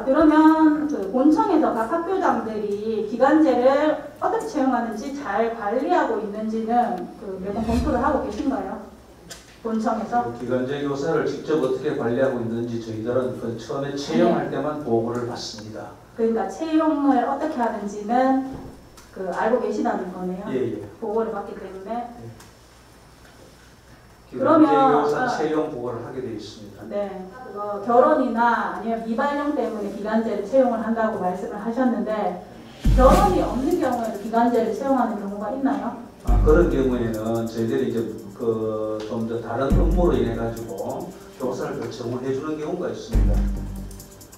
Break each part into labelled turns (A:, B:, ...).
A: 자, 그러면 그 본청에서 각 학교장들이 기간제를 어떻게 채용하는지 잘 관리하고 있는지는 그 매번 검토를 하고 계신가요? 본청에서?
B: 기간제 교사를 직접 어떻게 관리하고 있는지 저희들은 그 처음에 채용할 때만 보고를 받습니다.
A: 그러니까 채용을 어떻게 하는지는 그 알고 계시다는 거네요.
B: 예.
A: 보고를 받기 때문에.
B: 기간제
A: 그러면
B: 교사 채용 보고를 하게 되어 있습니다.
A: 네, 그거 결혼이나 아니면 미발령 때문에 기간제를 채용을 한다고 말씀을 하셨는데 결혼이 없는 경우에도 기간제를 채용하는 경우가 있나요?
B: 그런 경우에는 저희들이 이제 그 좀 더 다른 업무로 인해 가지고 교사를 더 정원해 주는 경우가 있습니다.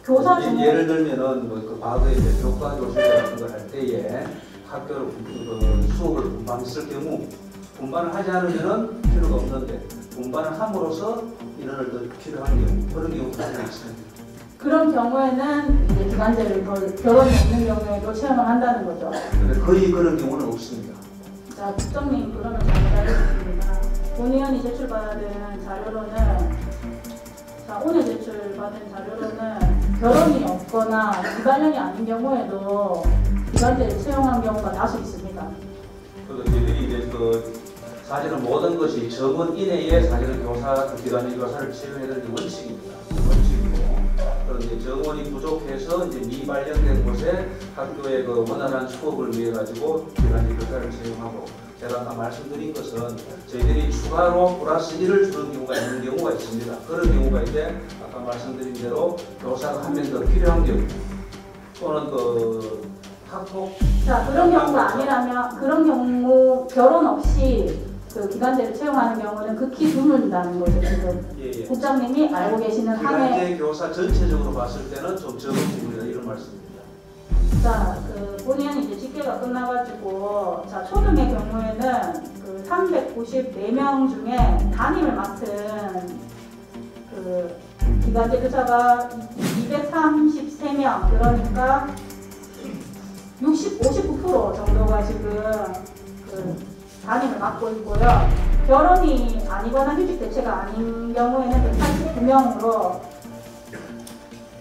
A: 교사 중
B: 예를 들면은 그 과거에 이제 교과 교실 같은 걸 할 때에 학교로 그 수업을 분반했을 경우 분반을 하지 않으면은 필요가 없는데 분반을 함으로써 인원을 더 필요한 경우 그런 경우가 있습니다.
A: 그런 경우에는 이제 기간제를 결혼이 없는 경우에도 채용을 한다는 거죠.
B: 근데 거의 그런 경우는 없습니다.
A: 자, 국장님 그러면 잘못하겠습니다. 본의원이 제출받은 자료로는 자, 오늘 제출받은 자료로는 결혼이 없거나 미발령이 아닌 경우에도 기간제를 채용한 경우가 다수 있습니다.
B: 그래서 저희들이 이제 그 사실은 모든 것이 정원 이내에 사실은 교사, 기간제 교사를 채용해야 되는 게 원칙입니다. 원칙이고. 그런데 정원이 부족해서 이제 미발령된 곳에 학교의 그 원활한 수업을 위해 가지고 기간제 교사를 채용하고 제가 아까 말씀드린 것은 저희들이 추가로 플러스 1을 주는 경우가 있는 경우가 있습니다. 그런 경우가 이제 아까 말씀드린 대로 교사가 한 명 더 필요한 경우 또는 그 학폭
A: 자, 그런 경우가 아니라면 그런 경우 결혼 없이 그 기간제를 채용하는 경우는 극히 드문다는 거죠. 지금
B: 예.
A: 국장님이 알고 계시는 한해.
B: 기간제 교사 전체적으로 봤을 때는 좀 적은 부분이다 이런 말씀입니다.
A: 자, 그 본의원이 이제 집계가 끝나가지고 자, 초등의 경우에는 그 394명 중에 담임을 맡은 그 기간제 교사가 233명, 그러니까 59% 정도가 지금 그 담임을 맡고 있고요. 결혼이 아니거나 휴직 대체가 아닌 경우에는 189명으로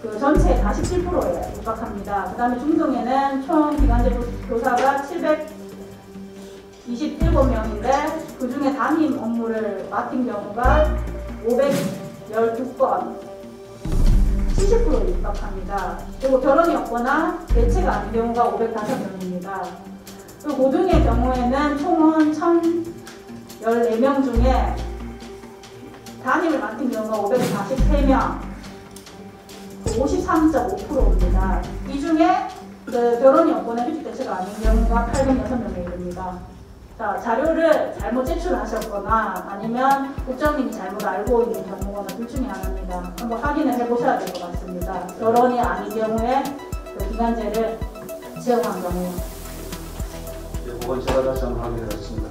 A: 그 전체의 47%에 육박합니다. 그 다음에 중등에는 총 기간제 교사가 727명인데 그 중에 담임 업무를 맡은 경우가 512건, 70%에 육박합니다. 그리고 결혼이 없거나 대체가 아닌 경우가 505명입니다. 그리고 고등의 경우에는 총은 1014명 중에 담임을 맡은 경우가 543명, 53.5%입니다. 이 중에 그 결혼이 없거나 휴직 대체가 아닌 경우가 806명에 이릅니다. 자, 자료를 잘못 제출하셨거나 아니면 국장님이 잘못 알고 있는 경우거나 둘 중에 하나입니다. 한번 확인을 해보셔야 될 것 같습니다. 결혼이 아닌 경우에 그 기간제를 채용한 경우.
B: 그건 제가 다시 한번 확인해 봤습니다.